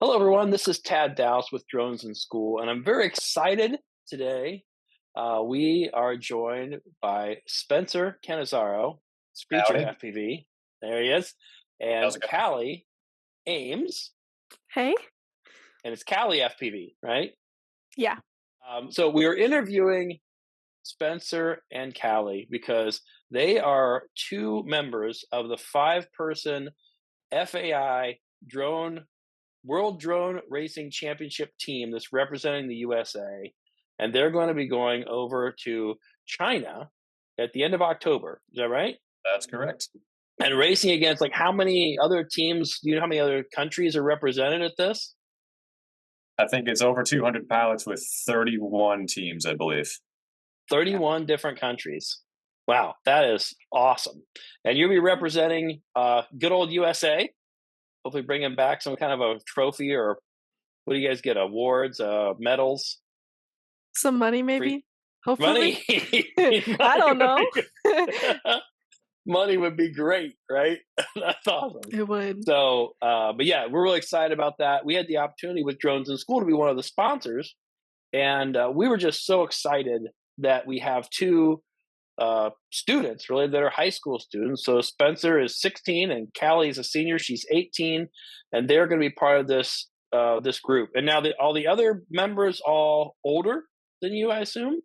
Hello, everyone. This is Tad Dowse with Drones in School, and I'm very excited today. We are joined by Spencer Canizaro, Screecher Howdy. FPV. There he is, How's and it going? Callie Ames, Hey? and it's Callie FPV, right? Yeah. So we are interviewing Spencer and Callie because they are two members of the five-person FAI drone World Drone Racing Championship team that's representing the USA, and they're going to be going over to China at the end of October. Is that right? That's correct. And racing against like how many other teams? Do you know how many other countries are represented at this? I think it's over 200 pilots with 31 teams, I believe. 31 different countries. Wow, that is awesome. And you'll be representing good old USA. Hopefully, bringing back some kind of a trophy, or what do you guys get? Awards, medals, Some money, free maybe? money. Hopefully. I Money don't would know. be good. Money would be great, right? That's awesome. It would. So, but yeah, we're really excited about that. We had the opportunity with Drones in School to be one of the sponsors, and we were just so excited that we have two students really that are high school students. So Spencer is 16 and Callie is a senior. She's 18, and they're going to be part of this group. And now all the other members all older than you, I assume.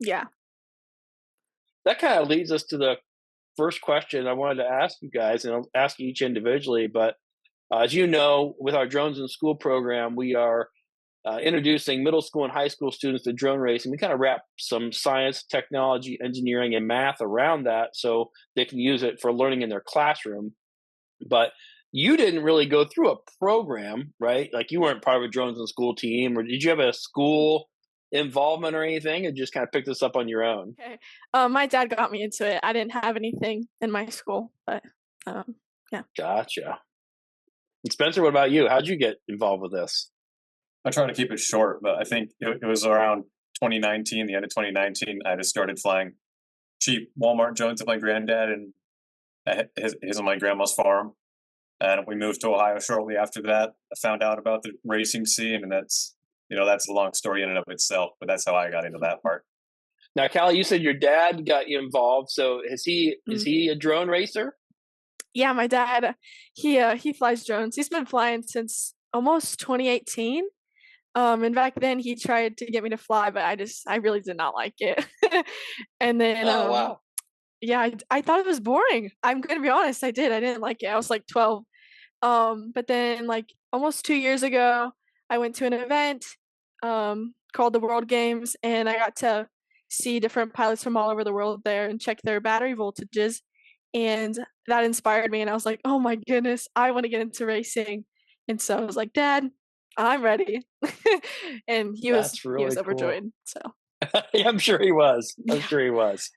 Yeah. That kind of leads us to the first question I wanted to ask you guys, and I'll ask each individually. But as you know, with our Drones in School program, we are introducing middle school and high school students to drone racing. We kind of wrap some science, technology, engineering, and math around that so they can use it for learning in their classroom. But you didn't really go through a program, right? Like you weren't part of a Drones in School team, or did you have a school involvement or anything, and just kind of pick this up on your own? Okay. My dad got me into it. I didn't have anything in my school, but yeah. Gotcha. And Spencer, what about you? How'd you get involved with this? I try to keep it short, but I think it was around 2019, the end of 2019, I just started flying cheap Walmart drones with my granddad and his and my grandma's farm. And we moved to Ohio shortly after that. I found out about the racing scene, and that's a long story in and of itself, but that's how I got into that part. Now, Callie, you said your dad got you involved. So is Mm. he a drone racer? Yeah, my dad, he flies drones. He's been flying since almost 2018. And back then he tried to get me to fly, but I really did not like it. And then Oh wow. yeah, I thought it was boring. I'm gonna be honest, I did. I didn't like it. I was like 12. But then like almost 2 years ago, I went to an event called the World Games, and I got to see different pilots from all over the world there and check their battery voltages. And that inspired me, and I was like, "Oh my goodness, I want to get into racing." And so I was like, "Dad, I'm ready." And he was That's he was really cool. overjoyed. So Yeah, I'm sure he was. I'm yeah, sure he was.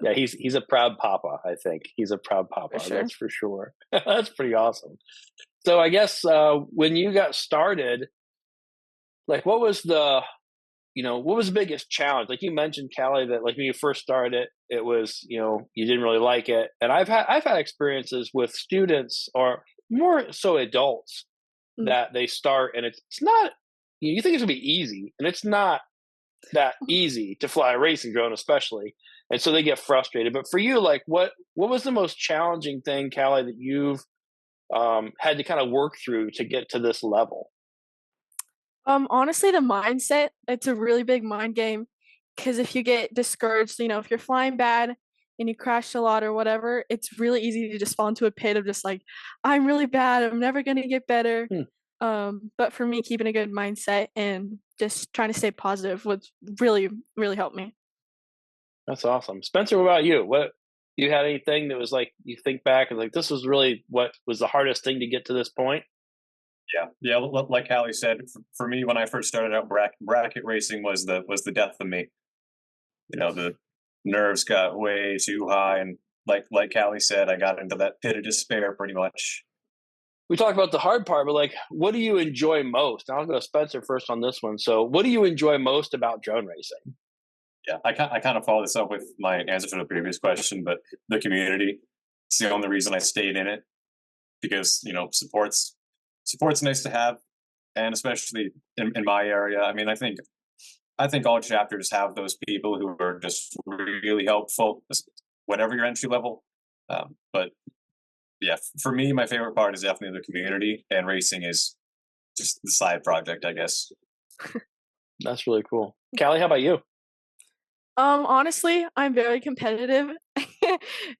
Yeah, he's a proud papa, I think. He's a proud for papa, sure. that's for sure. That's pretty awesome. So I guess when you got started, like what was the biggest challenge? Like you mentioned, Callie, that like when you first started it was, you didn't really like it. And I've had experiences with students or more so adults Mm. that they start and it's not you think it's gonna be easy, and it's not that easy to fly a racing drone, especially. And so they get frustrated. But for you, like what was the most challenging thing, Callie, that you've had to kind of work through to get to this level? Honestly, the mindset, it's a really big mind game. Because if you get discouraged, if you're flying bad and you crash a lot or whatever, it's really easy to just fall into a pit of just like, I'm really bad, I'm never gonna get better. Hmm, But for me, keeping a good mindset and just trying to stay positive would really, really help me. that's awesome. Spencer, what about you? What you had anything that was like you think back and like this was really what was the hardest thing to get to this point? Yeah, yeah. Like Hallie said, for me, when I first started out, bracket racing was the death of me. The nerves got way too high, and like Hallie said, I got into that pit of despair pretty much. We talked about the hard part, but like what do you enjoy most? And I'll go to Spencer first on this one. So what do you enjoy most about drone racing? Yeah, I kind of follow this up with my answer to the previous question, but the community. It's the only reason I stayed in it because support's nice to have, and especially in my area. I mean, I think all chapters have those people who are just really helpful, whatever your entry level. But yeah, for me, my favorite part is definitely the community, and racing is just the side project, I guess. That's really cool. Callie, how about you? Honestly, I'm very competitive.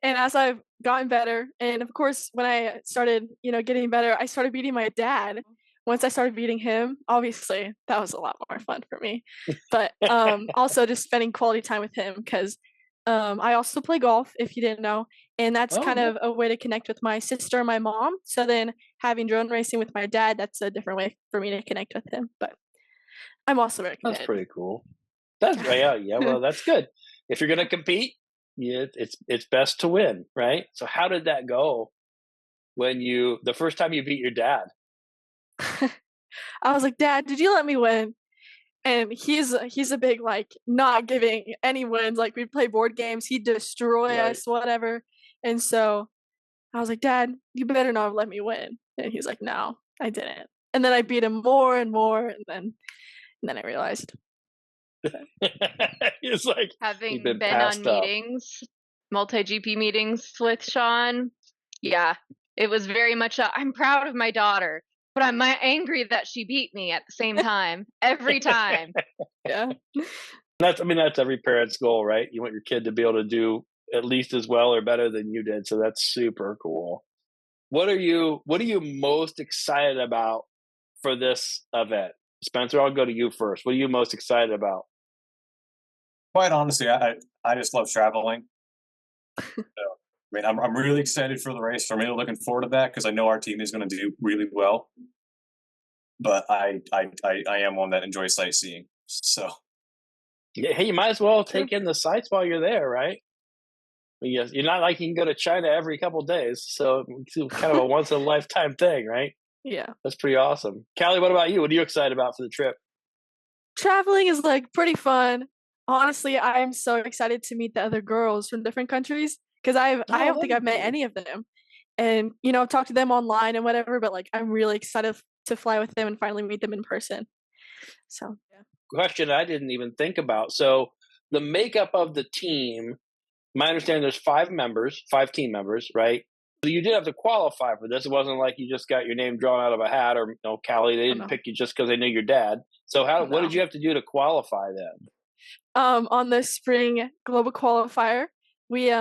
And as I've gotten better, and of course, when I started, getting better, I started beating my dad. Once I started beating him, obviously that was a lot more fun for me. But also just spending quality time with him because I also play golf, if you didn't know, and that's Oh, kind yeah. of a way to connect with my sister and my mom. So then having drone racing with my dad, that's a different way for me to connect with him. But I'm also very That's competitive. pretty cool. That's yeah, yeah. Well, that's good. If you're going to compete, yeah, it's best to win, right? So how did that go when the first time you beat your dad? I was like, "Dad, did you let me win?" And he's a big like not giving any wins. Like we play board games, he'd destroy Right. us, whatever. And so I was like, "Dad, you better not have let me win." And he's like, "No, I didn't." And then I beat him more and more, and then I realized. It's like you've Having been been on passed up. meetings, multi GP meetings with Sean, yeah, it was very much I'm proud of my daughter, but I'm angry that she beat me at the same time every time. Yeah. That's every parent's goal, right? You want your kid to be able to do at least as well or better than you did. So that's super cool. What are you most excited about for this event? Spencer, I'll go to you first. What are you most excited about? Quite honestly, I just love traveling. So, I mean, I'm really excited for the race. I'm really looking forward to that because I know our team is going to do really well. But I am one that enjoys sightseeing. So Yeah, hey, you might as well True. take in the sights while you're there, right? Yes, you're not like you can go to China every couple days, so it's kind of a once in a lifetime thing, right? Yeah. That's pretty awesome. Callie, what about you? What are you excited about for the trip? Traveling is like pretty fun. Honestly, I'm so excited to meet the other girls from different countries because I Oh, don't think that'd I've be met cool. any of them. And talk to them online and whatever, but like I'm really excited to fly with them and finally meet them in person. So, yeah. Question I didn't even think about. So the makeup of the team, my understanding there's five team members, right? So you did have to qualify for this. It wasn't like you just got your name drawn out of a hat, or Callie, they Oh didn't no. pick you just because they knew your dad. So what did No. you have to do to qualify then? On the spring global qualifier, we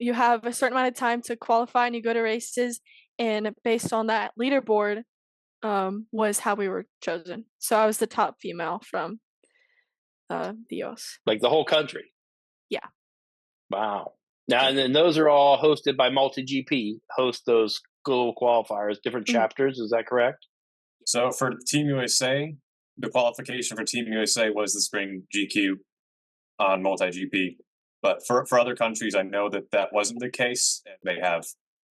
you have a certain amount of time to qualify and you go to races, and based on that leaderboard was how we were chosen. So I was the top female from the US. Like the whole country? Yeah. Wow. Now, Yeah. and then those are all hosted by Multi GP, host those global qualifiers, different Mhm. chapters. Is that correct? so for Team USA, the qualification for Team USA was the spring GQ on multi GP. But for other countries, I know that wasn't the case, and they have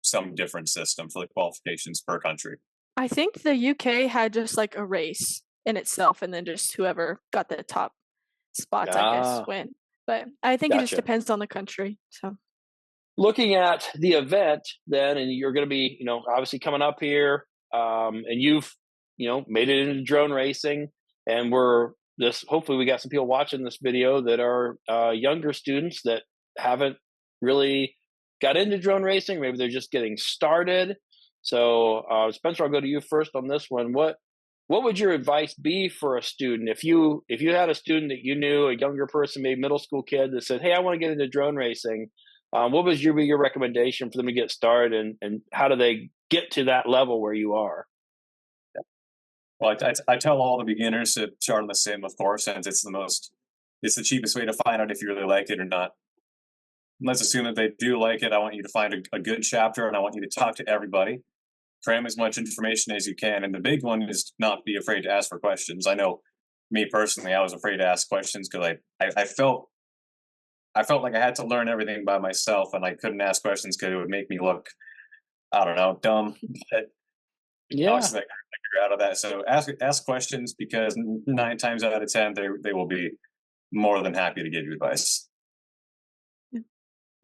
some different system for the qualifications per country. I think the UK had just like a race in itself, and then just whoever got the top spots, I guess, Ah, win. But I think it just gotcha. depends on the country. So Looking at the event, then, and you're going to be, obviously coming up here, and you've, made it into drone racing, and hopefully we got some people watching this video that are younger students that haven't really got into drone racing. Maybe they're just getting started. So, Spencer, I'll go to you first on this one. What would your advice be for a student if you had a student that you knew, a younger person, maybe middle school kid that said, "Hey, I want to get into drone racing." What was your recommendation for them to get started, and how do they get to that level where you are? Well, I tell all the beginners to start on the sim, of course, since it's the cheapest way to find out if you really like it or not. Let's assume that they do like it. I want you to find a good chapter, and I want you to talk to everybody. Cram as much information as you can. And the big one is not be afraid to ask for questions. I know me personally, I was afraid to ask questions because I felt like I had to learn everything by myself, and I couldn't ask questions because it would make me look, I don't know, dumb. But Yeah, obviously, I got out of that. So ask questions because 9 times out of 10, they will be more than happy to give you advice.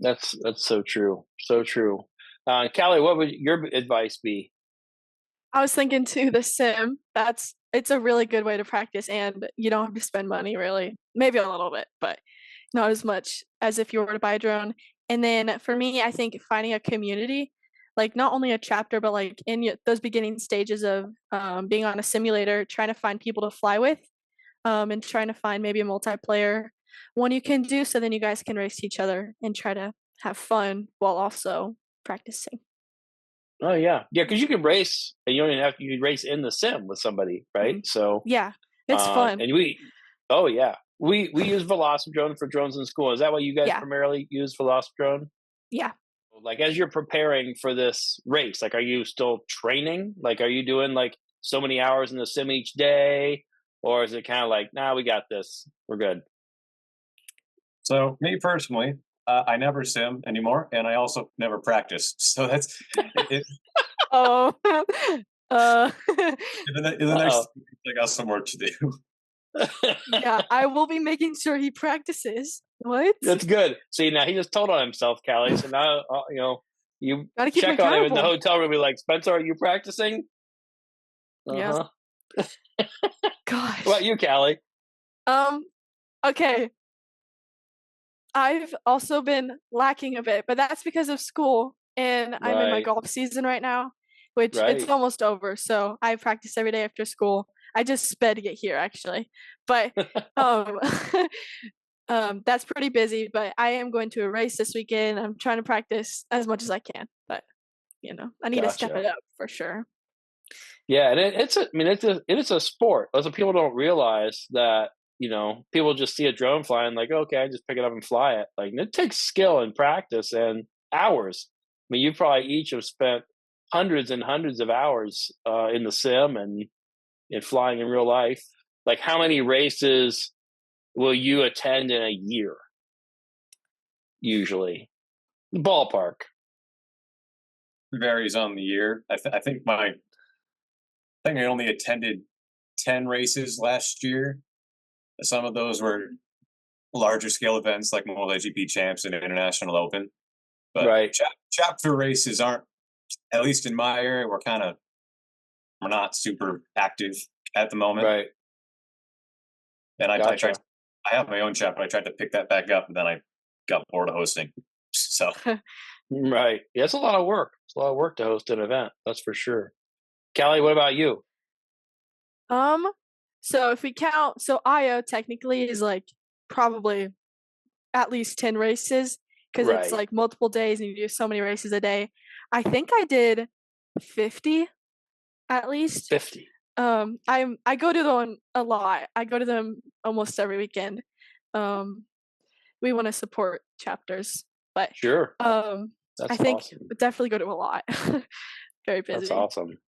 that's so true, so true. Callie, what would your advice be? I was thinking too, the sim. That's it's a really good way to practice, and you don't have to spend money really. Maybe a little bit, but not as much as if you were to buy a drone. And then for me, I think finding a community, like not only a chapter, but like in those beginning stages of being on a simulator, trying to find people to fly with, and trying to find maybe a multiplayer one you can do, so then you guys can race each other and try to have fun while also practicing. Oh yeah, yeah, because you can race, and you don't even have you can race in the sim with somebody, right? So, Yeah, it's fun. and oh yeah, we use Velocidrone for drones in school. Is that what you guys Yeah. primarily use, Velocidrone? Yeah. Like as you're preparing for this race, like are you still training? Like are you doing like so many hours in the sim each day, or is it kind of like, nah, we got this, we're good? So me personally, I never sim anymore, and I also never practice. So that's it, Oh. uh, in the next Uh-oh. I got some work to do. yeah, I will be making sure he practices. What? That's good. See, now he just told on himself, Callie. So now, you Gotta keep him check on him in the accountable. hotel room. Be like, Spencer, are you practicing? Yeah. Uh-huh. Gosh. What about you, Callie? Okay. I've also been lacking a bit, but that's because of school, and I'm in my Right, golf season right now, which it's right. almost over. So I practice every day after school. I just sped to get here actually, but um, that's pretty busy. But I am going to a race this weekend. I'm trying to practice as much as I can, but I need to step Gotcha. it up for sure. Yeah, and I mean, it is a sport. Lots of people don't realize that. People just see a drone flying, like, okay, I just pick it up and fly it. Like, it takes skill and practice and hours. I mean, you probably each have spent hundreds and hundreds of hours in the sim and in flying in real life. Like, how many races will you attend in a year? Usually, ballpark. Varies on the year. I think I only attended 10 races last year. Some of those were larger scale events like MotoGP Champs and International Open. But Right, chapter races aren't, at least in my area, we're not super active at the moment. right. And I Gotcha. tried, I have my own chapter. I tried to pick that back up, and then I got bored of hosting. So Right. Yeah, it's a lot of work. It's a lot of work to host an event. That's for sure. Callie, what about you? Um, so if we count, so IO technically is like probably at least 10 races because it's Right. like multiple days and you do so many races a day. I think I did 50 at least. 50. I go to them a lot. I go to them almost every weekend. Um, we want to support chapters, but Sure. I That's think awesome. definitely go to a lot. Very That's busy. awesome.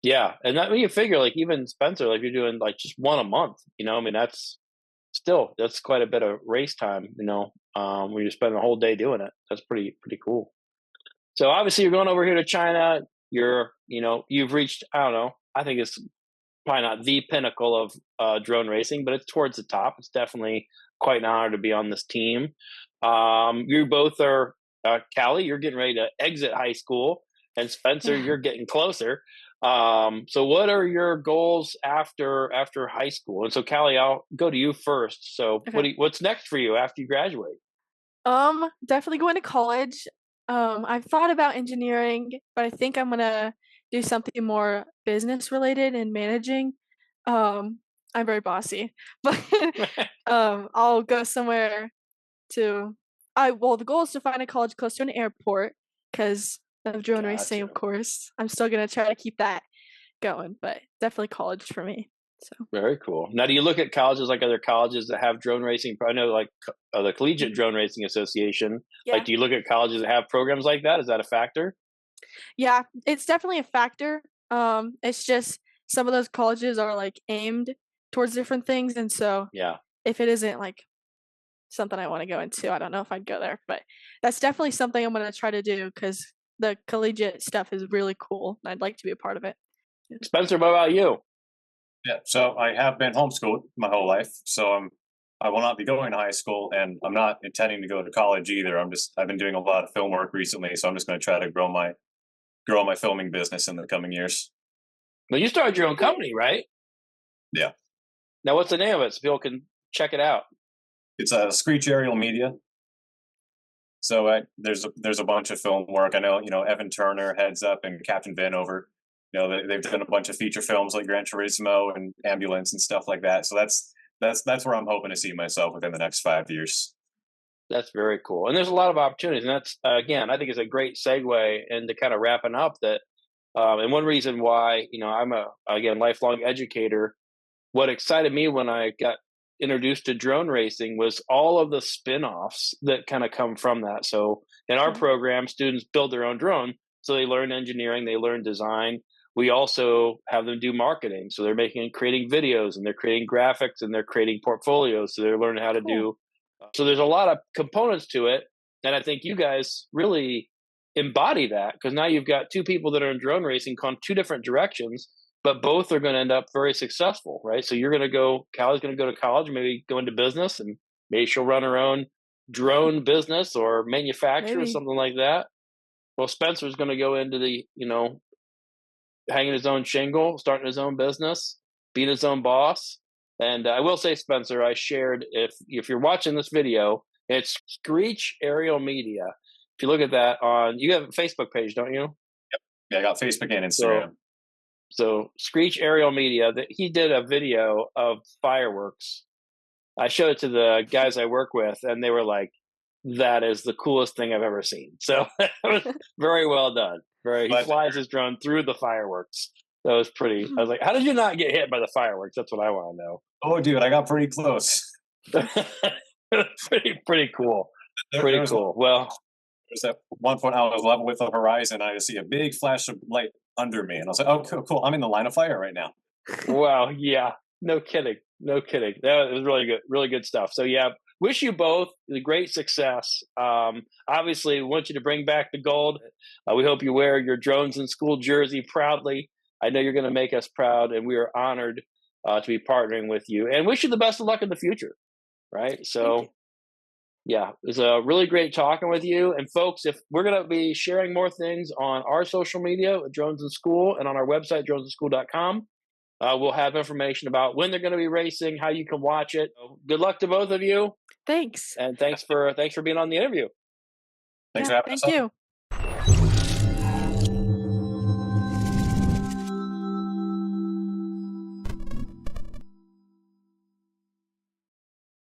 Yeah. And that when you figure like even Spencer, like you're doing like just one a month, I mean that's quite a bit of race time, when you spend a whole day doing it. That's pretty cool. So obviously you're going over here to China. You've reached, I don't know, I think it's probably not the pinnacle of drone racing, but it's towards the top. It's definitely quite an honor to be on this team. You both are, Callie, you're getting ready to exit high school, and Spencer, Yeah. you're getting closer. So what are your goals after high school? And so Callie, I'll go to you first. So Okay. what's next for you after you graduate? Definitely going to college. I've thought about engineering, but I think I'm gonna do something more business related and managing. I'm very bossy, but I'll go somewhere to. The goal is to find a college close to an airport because of drone racing, Gotcha. of course. I'm still gonna try to keep that going, but definitely college for me. So Very cool. Now, do you look at colleges like other colleges that have drone racing? I know, like the Collegiate Drone Racing Association. Like, yeah. do you look at colleges that have programs like that? Is that a factor? Yeah, it's definitely a factor. It's just some of those colleges are like aimed towards different things, and so Yeah. if it isn't like something I want to go into, I don't know if I'd go there. But that's definitely something I'm gonna try to do because the collegiate stuff is really cool, and I'd like to be a part of it. Spencer, what about you? yeah, so I have been homeschooled my whole life. So I will not be going to high school, and I'm not intending to go to college either. I've been doing a lot of film work recently, so I'm just going to try to grow my filming business in the coming years. Well, you started your own company, right? Yeah. Now, what's the name of it so people can check it out? It's a Screech Aerial Media. So there's a bunch of film work. I know, Evan Turner heads up and Captain Vanover. They've done a bunch of feature films like Gran Turismo and Ambulance and stuff like that. So that's where I'm hoping to see myself within the next 5 years. That's very cool. And there's a lot of opportunities. And that's, again, I think it's a great segue into kind of wrapping up that. And one reason why, I'm again, lifelong educator. What excited me when I got introduced to drone racing was all of the spin-offs that kind of come from that. So in our program, students build their own drone. So they learn engineering, they learn design. We also have them do marketing. So they're creating videos, and they're creating graphics, and they're creating portfolios. So they're learning how to do. So there's a lot of components to it. And I think you guys really embody that, because now you've got two people that are in drone racing gone two different directions, but both are going to end up very successful, right? So Callie's going to go to college, maybe go into business, and maybe she'll run her own drone business or manufacture or something like that. Well, Spencer's going to go into the, hanging his own shingle, starting his own business, being his own boss. And I will say, Spencer, I shared, if you're watching this video, it's Screech Aerial Media. If you look at that you have a Facebook page, don't you? Yep. Yeah, I got Facebook and Instagram. So Screech Aerial Media, that he did a video of fireworks. I showed it to the guys I work with, and they were like, "That is the coolest thing I've ever seen." So it was very well done. He flies his drone through the fireworks. That was pretty. I was like, "How did you not get hit by the fireworks?" That's what I want to know. Oh, dude, I got pretty close. pretty cool. Pretty cool. Well, there's at one point I was level with the horizon. I just see a big flash of light under me, and I was like, "Oh, cool! I'm in the line of fire right now." Wow. Yeah. No kidding. That was really good stuff. So yeah, wish you both the great success. Obviously, we want you to bring back the gold. We hope you wear your Drones in School jersey proudly. I know you're going to make us proud, and we are honored to be partnering with you. And wish you the best of luck in the future. Right. So. Yeah, it was really great talking with you. And folks, if we're going to be sharing more things on our social media, Drones in School, and on our website, dronesinschool.com, we'll have information about when they're going to be racing, how you can watch it. So good luck to both of you. Thanks. And thanks for being on the interview. Thanks for having us on. Thank you.